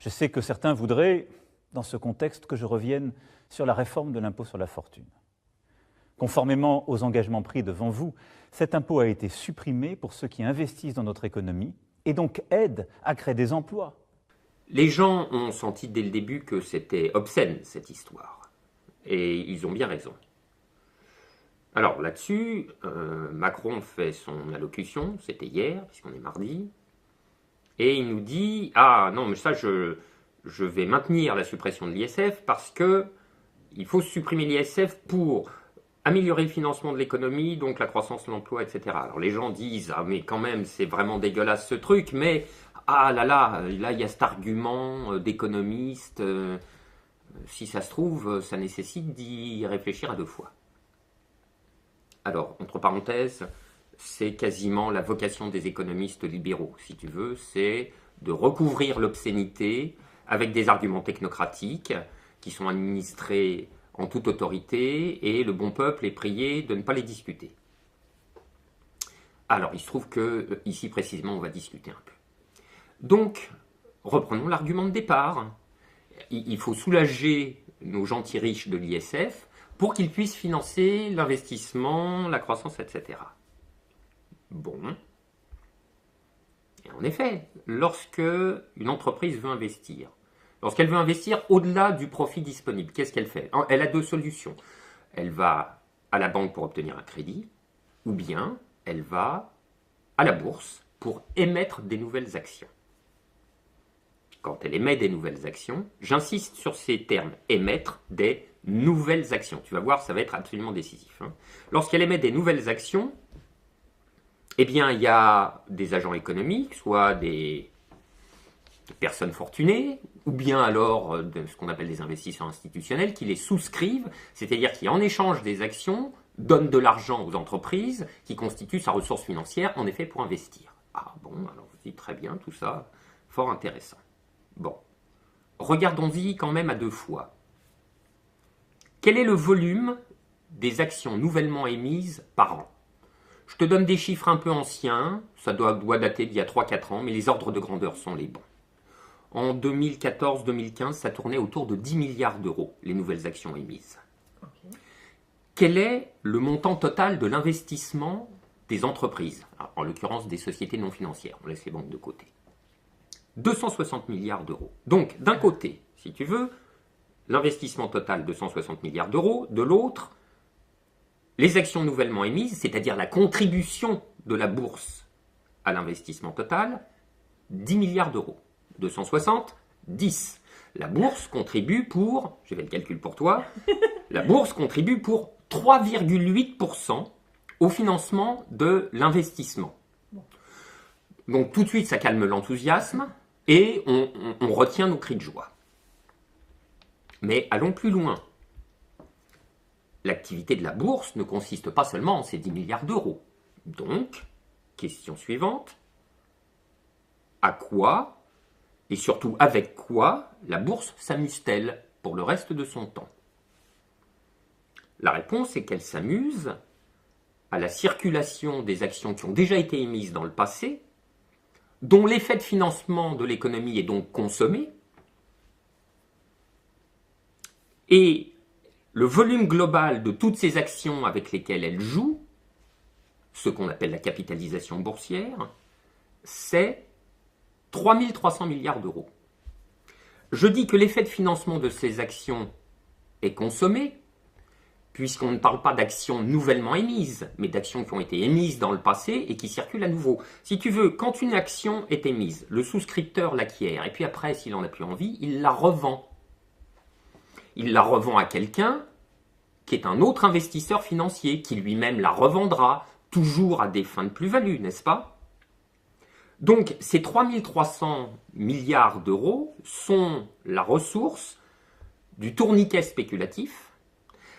Je sais que certains voudraient, dans ce contexte, que je revienne sur la réforme de l'impôt sur la fortune. Conformément aux engagements pris devant vous, cet impôt a été supprimé pour ceux qui investissent dans notre économie et donc aident à créer des emplois. Les gens ont senti dès le début que c'était obscène, cette histoire. Et ils ont bien raison. Alors là-dessus, Macron fait son allocution, c'était hier, puisqu'on est mardi, et il nous dit « Ah non, mais ça, je vais maintenir la suppression de l'ISF parce que il faut supprimer l'ISF pour améliorer le financement de l'économie, donc la croissance, l'emploi, etc. » Alors les gens disent « Ah mais quand même, c'est vraiment dégueulasse ce truc, mais ah là, il y a cet argument d'économiste, si ça se trouve, ça nécessite d'y réfléchir à deux fois. » Alors, entre parenthèses, c'est quasiment la vocation des économistes libéraux, si tu veux, c'est de recouvrir l'obscénité avec des arguments technocratiques qui sont administrés en toute autorité et le bon peuple est prié de ne pas les discuter. Alors, il se trouve que ici précisément, on va discuter un peu. Donc, reprenons l'argument de départ. Il faut soulager nos gentils riches de l'ISF pour qu'ils puissent financer l'investissement, la croissance, etc. Bon. Et en effet, lorsque une entreprise veut investir, lorsqu'elle veut investir au-delà du profit disponible, qu'est-ce qu'elle fait? Elle a deux solutions. Elle va à la banque pour obtenir un crédit, ou bien elle va à la bourse pour émettre des nouvelles actions. Quand elle émet des nouvelles actions, j'insiste sur ces termes, émettre des nouvelles actions. Tu vas voir, ça va être absolument décisif. Lorsqu'elle émet des nouvelles actions, eh bien, il y a des agents économiques, soit des personnes fortunées, ou bien alors ce qu'on appelle des investisseurs institutionnels qui les souscrivent, c'est-à-dire qui, en échange des actions, donnent de l'argent aux entreprises qui constituent sa ressource financière, en effet, pour investir. Ah bon, alors je dis très bien, tout ça, fort intéressant. Bon, regardons-y quand même à deux fois. Quel est le volume des actions nouvellement émises par an? Je te donne des chiffres un peu anciens, ça doit dater d'il y a 3-4 ans, mais les ordres de grandeur sont les bons. En 2014-2015, ça tournait autour de 10 milliards d'euros, les nouvelles actions émises. Okay. Quel est le montant total de l'investissement des entreprises, en l'occurrence des sociétés non financières, on laisse les banques de côté? 260 milliards d'euros. Donc, d'un côté, si tu veux, l'investissement total, 260 milliards d'euros. De l'autre, les actions nouvellement émises, c'est-à-dire la contribution de la bourse à l'investissement total, 10 milliards d'euros. 260, 10. La bourse contribue pour, je vais le calcul pour toi, la bourse contribue pour 3,8% au financement de l'investissement. Donc tout de suite, ça calme l'enthousiasme et on retient nos cris de joie. Mais allons plus loin. L'activité de la bourse ne consiste pas seulement en ces 10 milliards d'euros. Donc, question suivante, à quoi, et surtout avec quoi, la bourse s'amuse-t-elle pour le reste de son temps? La réponse est qu'elle s'amuse à la circulation des actions qui ont déjà été émises dans le passé, dont l'effet de financement de l'économie est donc consommé, et le volume global de toutes ces actions avec lesquelles elle joue, ce qu'on appelle la capitalisation boursière, c'est 3300 milliards d'euros. Je dis que l'effet de financement de ces actions est consommé, puisqu'on ne parle pas d'actions nouvellement émises, mais d'actions qui ont été émises dans le passé et qui circulent à nouveau. Si tu veux, quand une action est émise, le souscripteur l'acquiert, et puis après, s'il n'en a plus envie, il la revend. Il la revend à quelqu'un qui est un autre investisseur financier, qui lui-même la revendra, toujours à des fins de plus-value, n'est-ce pas? Donc, ces 3300 milliards d'euros sont la ressource du tourniquet spéculatif,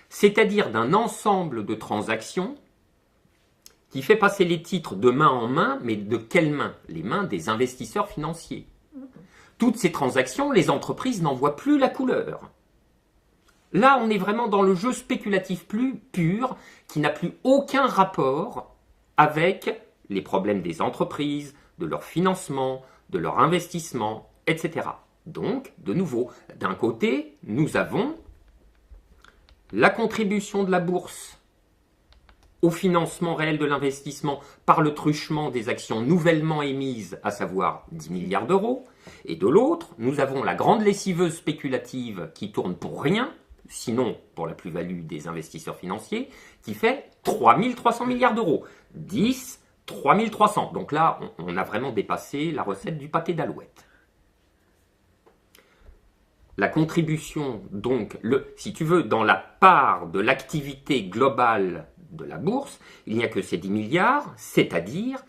c'est-à-dire d'un ensemble de transactions qui fait passer les titres de main en main, mais de quelles mains? Les mains des investisseurs financiers. Toutes ces transactions, les entreprises n'en voient plus la couleur. Là, on est vraiment dans le jeu spéculatif plus pur, qui n'a plus aucun rapport avec les problèmes des entreprises, de leur financement, de leur investissement, etc. Donc, de nouveau, d'un côté, nous avons la contribution de la bourse au financement réel de l'investissement par le truchement des actions nouvellement émises, à savoir 10 milliards d'euros. Et de l'autre, nous avons la grande lessiveuse spéculative qui tourne pour rien, sinon pour la plus-value des investisseurs financiers, qui fait 3 300 milliards d'euros. 10, 3 300. Donc là, on a vraiment dépassé la recette du pâté d'alouette. La contribution, donc, si tu veux, dans la part de l'activité globale de la bourse, il n'y a que ces 10 milliards, c'est-à-dire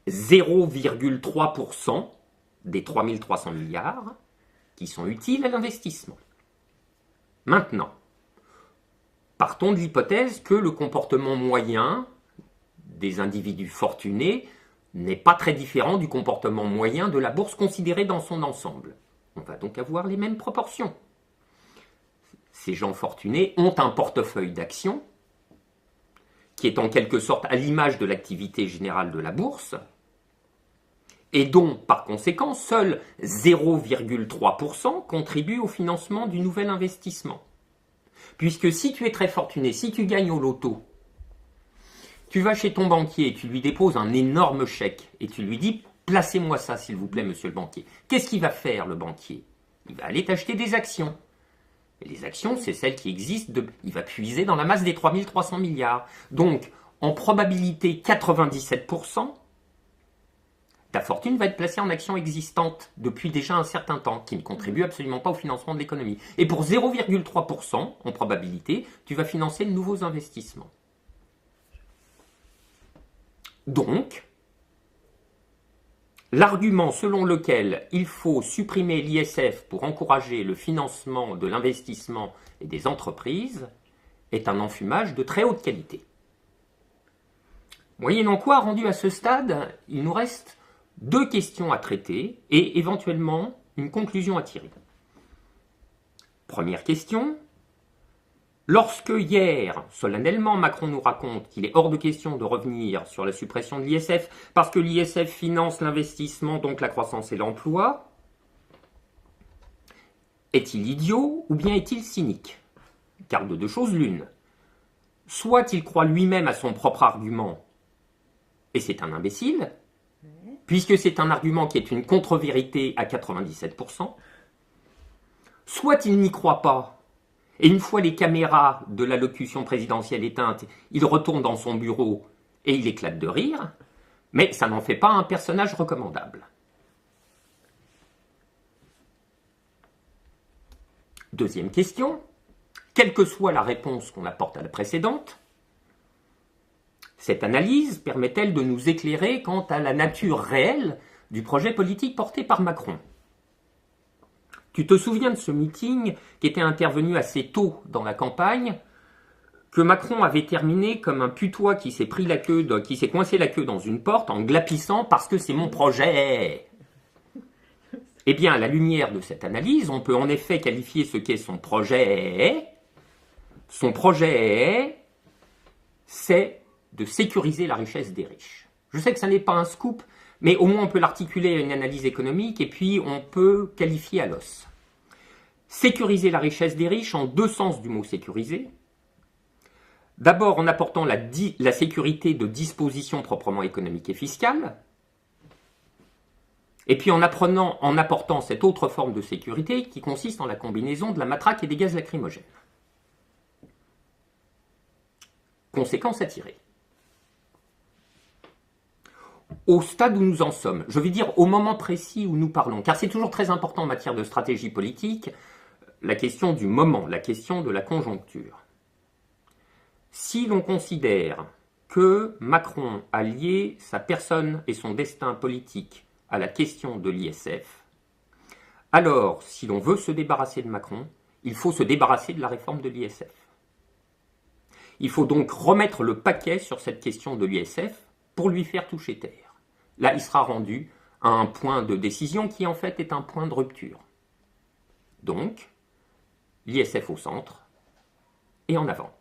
0,3% des 3 300 milliards qui sont utiles à l'investissement. Maintenant, partons de l'hypothèse que le comportement moyen des individus fortunés n'est pas très différent du comportement moyen de la bourse considérée dans son ensemble. On va donc avoir les mêmes proportions. Ces gens fortunés ont un portefeuille d'actions qui est en quelque sorte à l'image de l'activité générale de la bourse et dont, par conséquent, seul 0,3% contribue au financement du nouvel investissement. Puisque si tu es très fortuné, si tu gagnes au loto, tu vas chez ton banquier et tu lui déposes un énorme chèque et tu lui dis « Placez-moi ça, s'il vous plaît, monsieur le banquier ». Qu'est-ce qu'il va faire, le banquier? Il va aller t'acheter des actions. Et les actions, c'est celles qui existent, il va puiser dans la masse des 3 300 milliards. Donc, en probabilité 97%, ta fortune va être placée en actions existantes depuis déjà un certain temps, qui ne contribuent absolument pas au financement de l'économie. Et pour 0,3%, en probabilité, tu vas financer de nouveaux investissements. Donc, l'argument selon lequel il faut supprimer l'ISF pour encourager le financement de l'investissement et des entreprises est un enfumage de très haute qualité. Moyennant quoi, rendu à ce stade, il nous reste 2 questions à traiter et éventuellement une conclusion à tirer. Première question. Lorsque hier, solennellement, Macron nous raconte qu'il est hors de question de revenir sur la suppression de l'ISF parce que l'ISF finance l'investissement, donc la croissance et l'emploi, est-il idiot ou bien est-il cynique? Car de 2 choses l'une. Soit il croit lui-même à son propre argument et c'est un imbécile, puisque c'est un argument qui est une contre-vérité à 97%, soit il n'y croit pas. Et une fois les caméras de l'allocution présidentielle éteintes, il retourne dans son bureau et il éclate de rire, mais ça n'en fait pas un personnage recommandable. Deuxième question, quelle que soit la réponse qu'on apporte à la précédente, cette analyse permet-elle de nous éclairer quant à la nature réelle du projet politique porté par Macron ? Tu te souviens de ce meeting qui était intervenu assez tôt dans la campagne, que Macron avait terminé comme un putois qui s'est coincé la queue dans une porte en glapissant parce que c'est mon projet. Eh bien, à la lumière de cette analyse, on peut en effet qualifier ce qu'est son projet. Son projet, c'est de sécuriser la richesse des riches. Je sais que ça n'est pas un scoop, mais au moins on peut l'articuler à une analyse économique et puis on peut qualifier à l'os. Sécuriser la richesse des riches en 2 sens du mot sécuriser. D'abord en apportant la sécurité de dispositions proprement économiques et fiscales, et puis en apportant cette autre forme de sécurité qui consiste en la combinaison de la matraque et des gaz lacrymogènes. Conséquence à tirer. Au stade où nous en sommes, je vais dire au moment précis où nous parlons, car c'est toujours très important en matière de stratégie politique, la question du moment, la question de la conjoncture. Si l'on considère que Macron a lié sa personne et son destin politique à la question de l'ISF, alors, si l'on veut se débarrasser de Macron, il faut se débarrasser de la réforme de l'ISF. Il faut donc remettre le paquet sur cette question de l'ISF pour lui faire toucher terre. Là, il sera rendu à un point de décision qui, en fait, est un point de rupture. Donc, l'ISF au centre et en avant.